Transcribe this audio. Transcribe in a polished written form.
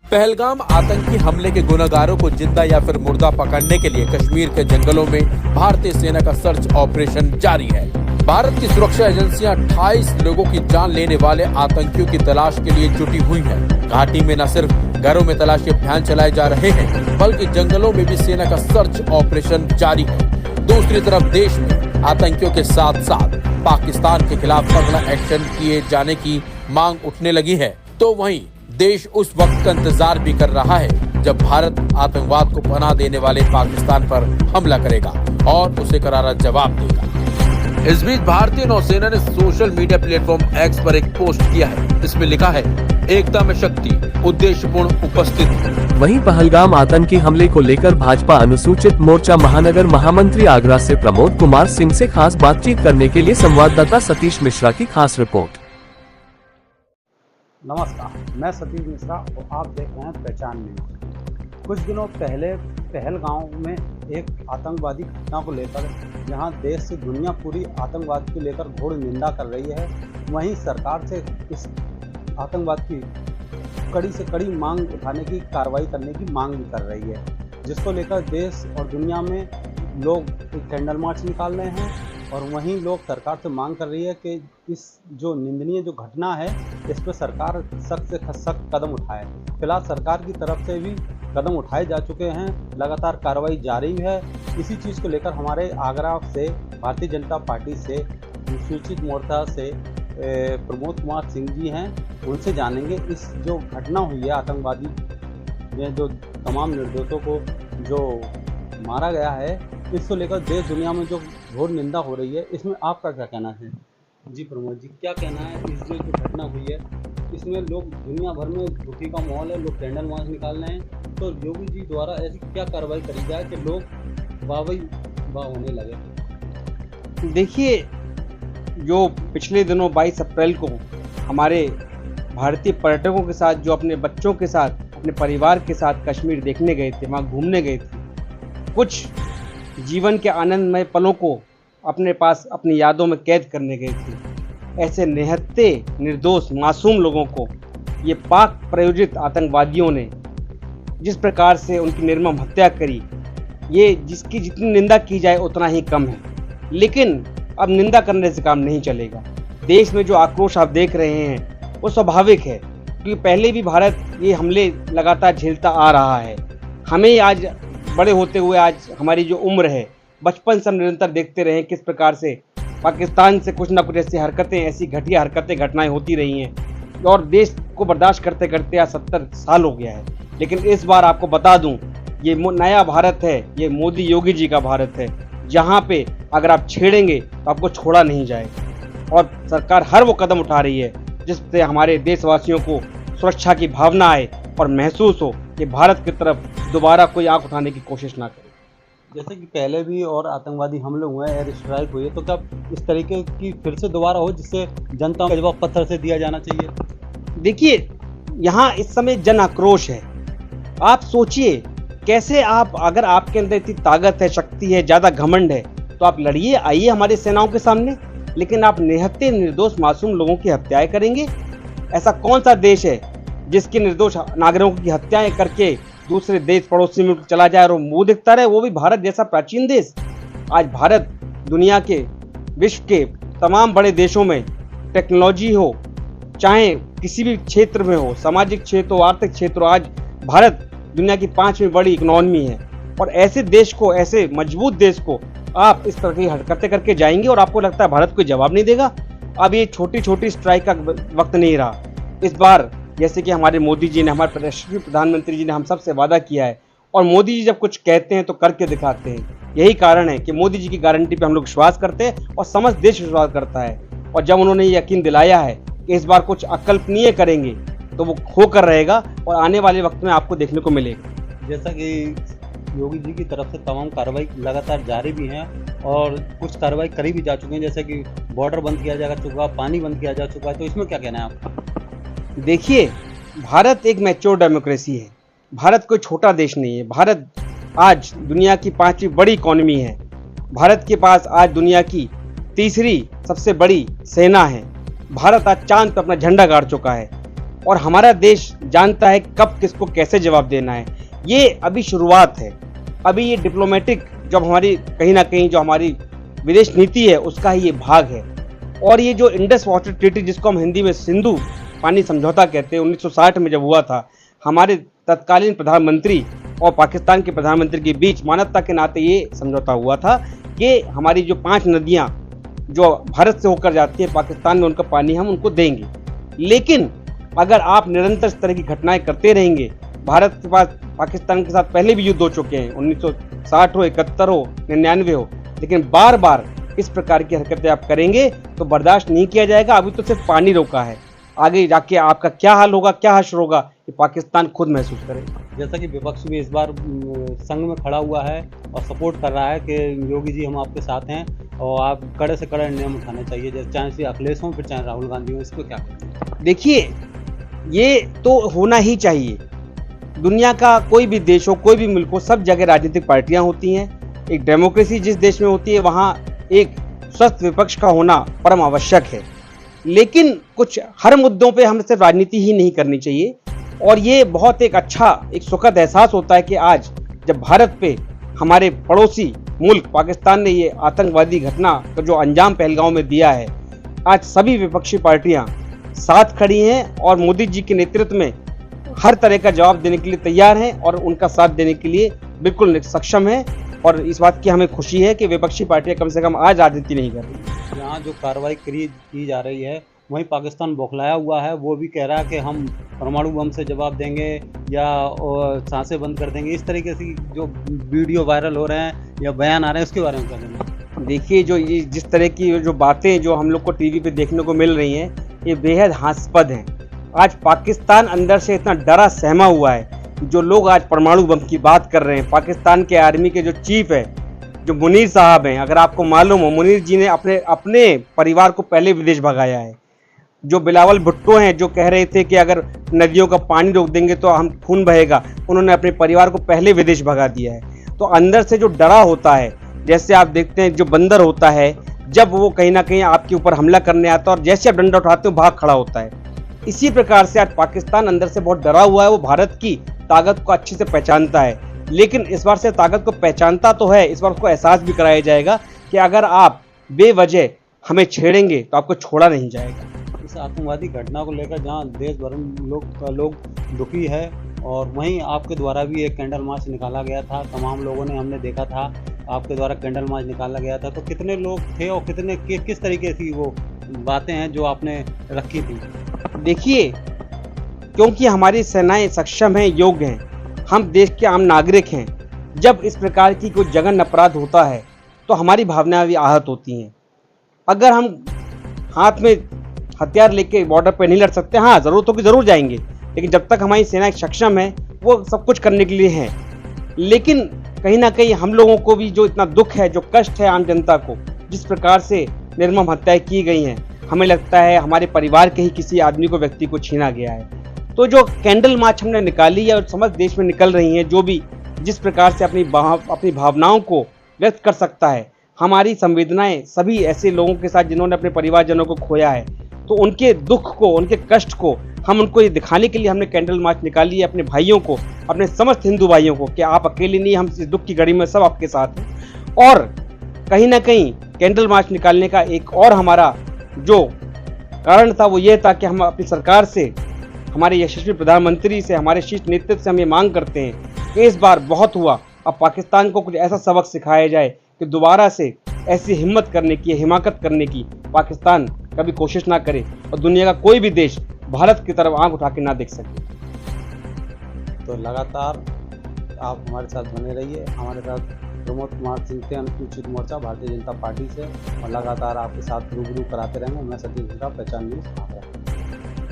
पहलगाम आतंकी हमले के गुनहगारों को जिंदा या फिर मुर्दा पकड़ने के लिए कश्मीर के जंगलों में भारतीय सेना का सर्च ऑपरेशन जारी है। भारत की सुरक्षा एजेंसियां 28 लोगों की जान लेने वाले आतंकियों की तलाश के लिए जुटी हुई हैं। घाटी में न सिर्फ घरों में तलाशी अभियान चलाए जा रहे हैं, बल्कि जंगलों में भी सेना का सर्च ऑपरेशन जारी है। दूसरी तरफ देश में आतंकियों के साथ साथ पाकिस्तान के खिलाफ तगड़ा एक्शन किए जाने की मांग उठने लगी है, तो वहीं देश उस वक्त का इंतजार भी कर रहा है जब भारत आतंकवाद को पनाह देने वाले पाकिस्तान पर हमला करेगा और उसे करारा जवाब देगा। इस बीच भारतीय नौसेना ने सोशल मीडिया प्लेटफॉर्म एक्स पर एक पोस्ट किया है। इसमें लिखा है, एकता में शक्ति, उद्देश्यपूर्ण उपस्थिति। वहीं पहलगाम आतंकी हमले को लेकर भाजपा अनुसूचित मोर्चा महानगर महामंत्री आगरा से प्रमोद कुमार सिंह से खास बातचीत करने के लिए संवाददाता सतीश मिश्रा की खास रिपोर्ट। नमस्कार, मैं सतीश मिश्रा और आप देख रहे हैं पहचान न्यूज। कुछ दिनों पहले पहलगाम में एक आतंकवादी घटना को लेकर जहां देश से दुनिया पूरी आतंकवाद को लेकर घोर निंदा कर रही है, वहीं सरकार से इस आतंकवाद की कड़ी से कड़ी मांग उठाने की, कार्रवाई करने की मांग भी कर रही है, जिसको लेकर देश और दुनिया में लोग एक कैंडल मार्च निकाल रहे हैं। और वहीं लोग सरकार से मांग कर रही है कि इस जो निंदनीय जो घटना है, इस पर सरकार सख्त से सख्त कदम उठाए। फिलहाल सरकार की तरफ से भी कदम उठाए जा चुके हैं, लगातार कार्रवाई जारी है। इसी चीज़ को लेकर हमारे आगरा से भारतीय जनता पार्टी से अनुसूचित मोर्चा से प्रमोद कुमार सिंह जी हैं, उनसे जानेंगे इस जो घटना हुई है आतंकवादी में जो तमाम निर्दोषों को जो मारा गया है, इसको लेकर देश दुनिया में जो घोर निंदा हो रही है, इसमें आपका क्या कहना है? जी प्रमोद जी, क्या कहना है इस जो घटना हुई है, इसमें लोग दुनिया भर में दुखी का माहौल है, लोग कैंडल मार्च निकाल रहे हैं, तो योगी जी द्वारा ऐसी क्या कार्रवाई करी जाए कि लोग वाह होने लगे? देखिए, जो पिछले दिनों 22 अप्रैल को हमारे भारतीय पर्यटकों के साथ, जो अपने बच्चों के साथ, अपने परिवार के साथ कश्मीर देखने गए थे, वहाँ घूमने गए थे, कुछ जीवन के आनंदमय पलों को अपने पास अपनी यादों में कैद करने गए थे, ऐसे निहत्थे निर्दोष मासूम लोगों को ये पाक प्रायोजित आतंकवादियों ने जिस प्रकार से उनकी निर्मम हत्या करी, ये जिसकी जितनी निंदा की जाए उतना ही कम है। लेकिन अब निंदा करने से काम नहीं चलेगा। देश में जो आक्रोश आप देख रहे हैं वो स्वाभाविक है, क्योंकि पहले भी भारत ये हमले लगातार झेलता आ रहा है। हमें आज बड़े होते हुए, आज हमारी जो उम्र है, बचपन से हम निरंतर देखते रहे किस प्रकार से पाकिस्तान से कुछ ना कुछ ऐसी हरकतें, ऐसी घटिया हरकतें, घटनाएं होती रही हैं और देश को बर्दाश्त करते करते आज 70 साल हो गया है। लेकिन इस बार आपको बता दूं, ये नया भारत है, ये मोदी योगी जी का भारत है, जहां पे अगर आप छेड़ेंगे तो आपको छोड़ा नहीं जाएगा। और सरकार हर वो कदम उठा रही है जिससे हमारे देशवासियों को सुरक्षा की भावना आए और महसूस हो कि भारत की तरफ दोबारा कोई आंख उठाने की कोशिश ना करे। जैसे कि पहले भी और आतंकवादी हमले हुए हैं, एयर स्ट्राइक हुई है, तो क्या इस तरीके की फिर से दोबारा हो जिससे जनता का जवाब पत्थर से दिया जाना चाहिए? देखिए, यहाँ इस समय जन आक्रोश है। आप सोचिए कैसे आप, अगर आपके अंदर इतनी ताकत है, शक्ति है, ज़्यादा घमंड है, तो आप लड़िए, आइए हमारी सेनाओं के सामने। लेकिन आप निहत्थे निर्दोष मासूम लोगों की हत्याएं करेंगे? ऐसा कौन सा देश है जिसके निर्दोष नागरिकों की हत्याएं करके दूसरे देश, पड़ोसी मुल्क चला जाए और मुंह दिखता रहे, वो भी भारत जैसा प्राचीन देश? आज भारत दुनिया के, विश्व के तमाम बड़े देशों में टेक्नोलॉजी हो, चाहे किसी भी क्षेत्र में हो, सामाजिक क्षेत्र हो, आर्थिक क्षेत्र हो, आज भारत दुनिया की 5वीं बड़ी इकोनॉमी है। और ऐसे देश को, ऐसे मजबूत देश को आप इस तरह की हरकतें करके जाएंगे और आपको लगता है भारत कोई जवाब नहीं देगा? अब ये छोटी छोटी स्ट्राइक का वक्त नहीं रहा। इस बार जैसे कि हमारे मोदी जी ने, हमारे यशस्वी प्रधानमंत्री जी ने हम सबसे वादा किया है, और मोदी जी जब कुछ कहते हैं तो करके दिखाते हैं। यही कारण है कि मोदी जी की गारंटी पे हम लोग विश्वास करते हैं और समस्त देश विश्वास करता है। और जब उन्होंने ये यकीन दिलाया है कि इस बार कुछ अकल्पनीय करेंगे, तो वो होकर रहेगा और आने वाले वक्त में आपको देखने को मिलेगा। जैसा कि योगी जी की तरफ से तमाम कार्रवाई लगातार जारी भी हैं और कुछ कार्रवाई करी भी जा चुकी हैं, जैसे कि बॉर्डर बंद किया जा चुका, पानी बंद किया जा चुका है, तो इसमें क्या कहना है आपका? देखिए, भारत एक मैच्योर डेमोक्रेसी है। भारत कोई छोटा देश नहीं है। भारत आज दुनिया की 5वीं बड़ी इकोनॉमी है। भारत के पास आज दुनिया की 3री सबसे बड़ी सेना है। भारत आज चांद पर अपना झंडा गाड़ चुका है और हमारा देश जानता है कब किसको कैसे जवाब देना है। ये अभी शुरुआत है, अभी ये डिप्लोमेटिक जब हमारी कहीं ना कहीं जो हमारी विदेश नीति है उसका ही ये भाग है। और ये जो इंडस वाटर ट्रीटी जिसको हम हिंदी में सिंधु पानी समझौता कहते हैं, 1960 में जब हुआ था, हमारे तत्कालीन प्रधानमंत्री और पाकिस्तान के प्रधानमंत्री के बीच मानवता के नाते ये समझौता हुआ था कि हमारी जो 5 नदियां जो भारत से होकर जाती है पाकिस्तान में, उनका पानी हम उनको देंगे। लेकिन अगर आप निरंतर इस तरह की घटनाएं करते रहेंगे, भारत के पास पाकिस्तान के साथ पहले भी युद्ध हो चुके हैं, 1960 हो, 71 हो, 99 हो, लेकिन बार बार इस प्रकार की हरकतें आप करेंगे तो बर्दाश्त नहीं किया जाएगा। अभी तो सिर्फ पानी रोका है, आगे जाके आपका क्या हाल होगा, क्या हश्र होगा, ये पाकिस्तान खुद महसूस करेगा। जैसा कि विपक्ष भी इस बार संघ में खड़ा हुआ है और सपोर्ट कर रहा है कि योगी जी हम आपके साथ हैं और आप कड़े से कड़े नियम उठाने चाहिए, जैसे चाहे श्री अखिलेश हों फिर चाहे राहुल गांधी हों, इसको क्या करें? देखिए, ये तो होना ही चाहिए। दुनिया का कोई भी देश हो, कोई भी मुल्क हो, सब जगह राजनीतिक पार्टियां होती हैं। एक डेमोक्रेसी जिस देश में होती है वहाँ एक स्वस्थ विपक्ष का होना परम आवश्यक है। लेकिन कुछ हर मुद्दों पे हमें सिर्फ राजनीति ही नहीं करनी चाहिए। और ये बहुत एक अच्छा एक सुखद एहसास होता है कि आज जब भारत पे हमारे पड़ोसी मुल्क पाकिस्तान ने ये आतंकवादी घटना का जो अंजाम पहलगांव में दिया है, आज सभी विपक्षी पार्टियां साथ खड़ी हैं और मोदी जी के नेतृत्व में हर तरह का जवाब देने के लिए तैयार हैं और उनका साथ देने के लिए बिल्कुल सक्षम है। और इस बात की हमें खुशी है कि विपक्षी पार्टियां कम से कम आज राजनीति नहीं कर रही। यहाँ जो कार्रवाई की जा रही है वहीं पाकिस्तान बौखलाया हुआ है, वो भी कह रहा है कि हम परमाणु बम से जवाब देंगे या सांसें बंद कर देंगे। इस तरीके से जो वीडियो वायरल हो रहे हैं या बयान आ रहे हैं उसके बारे में क्या कहना है? देखिए, जो ये जिस तरह की जो बातें जो हम लोग को टीवी पे देखने को मिल रही हैं, ये बेहद हास्यास्पद हैं। आज पाकिस्तान अंदर से इतना डरा सहमा हुआ है। जो लोग आज परमाणु बम की बात कर रहे हैं, पाकिस्तान के आर्मी के जो चीफ है, जो मुनीर साहब हैं, अगर आपको मालूम हो, मुनीर जी ने अपने परिवार को पहले विदेश भगाया है। जो बिलावल भुट्टो हैं, जो कह रहे थे कि अगर नदियों का पानी रोक देंगे तो हम खून बहेगा, उन्होंने अपने परिवार को पहले विदेश भगा दिया है। तो अंदर से जो डरा होता है, जैसे आप देखते हैं जो बंदर होता है, जब वो कहीं ना कहीं आपके ऊपर हमला करने आता है और जैसे आप डंडा उठाते हो भाग खड़ा होता है, इसी प्रकार से आज पाकिस्तान अंदर से बहुत डरा हुआ है। वो भारत की ताकत को अच्छे से पहचानता है, लेकिन इस बार से ताकत को पहचानता तो है, इस बार उसको एहसास भी कराया जाएगा कि अगर आप बेवजह हमें छेड़ेंगे तो आपको छोड़ा नहीं जाएगा। इस आतंकवादी घटना को लेकर जहां देश भर में लोग दुखी है और वहीं आपके द्वारा भी एक कैंडल मार्च निकाला गया था, तमाम लोगों ने हमने देखा था आपके द्वारा कैंडल मार्च निकाला गया था, तो कितने लोग थे और किस तरीके की वो बातें हैं जो आपने रखी थी? देखिए, क्योंकि हमारी सेनाएं सक्षम हैं, योग्य हैं, हम देश के आम नागरिक हैं। जब इस प्रकार की कोई जघन्य अपराध होता है तो हमारी भावनाएं भी आहत होती हैं। अगर हम हाथ में हथियार लेके बॉर्डर पर नहीं लड़ सकते, हाँ ज़रूरत होगी ज़रूर जाएंगे, लेकिन जब तक हमारी सेनाएं सक्षम है वो सब कुछ करने के लिए हैं। लेकिन कहीं ना कहीं हम लोगों को भी जो इतना दुख है, जो कष्ट है आम जनता को, जिस प्रकार से निर्मम हत्याएं की गई हैं, हमें लगता है हमारे परिवार के ही किसी आदमी को, व्यक्ति को छीना गया है। तो जो कैंडल मार्च हमने निकाली है और समस्त देश में निकल रही हैं, जो भी जिस प्रकार से अपनी भावनाओं को व्यक्त कर सकता है, हमारी संवेदनाएं सभी ऐसे लोगों के साथ जिन्होंने अपने परिवारजनों को खोया है, तो उनके दुख को, उनके कष्ट को हम उनको ये दिखाने के लिए हमने कैंडल मार्च निकाली है, अपने भाइयों को, अपने समस्त हिंदू भाइयों को, कि आप अकेले नहीं, हम इस दुख की घड़ी में सब आपके साथ हैं। और कहीं ना कहीं कैंडल मार्च निकालने का एक और हमारा जो कारण था वो ये था कि हम अपनी सरकार से, हमारे यशस्वी प्रधानमंत्री से, हमारे शीर्ष नेतृत्व से हम ये मांग करते हैं कि इस बार बहुत हुआ, अब पाकिस्तान को कुछ ऐसा सबक सिखाया जाए कि दोबारा से ऐसी हिम्मत करने की, हिमाकत करने की पाकिस्तान कभी कोशिश ना करे और दुनिया का कोई भी देश भारत की तरफ आंख उठा के ना देख सके। तो लगातार आप हमारे साथ बने रहिए। हमारे साथ प्रमोद कुमार सिंह थे, अनुसूचित मोर्चा भारतीय जनता पार्टी से, और लगातार आपके साथ रूबरू कराते रहेंगे। मैं सतीश झा, पहचान न्यूज़।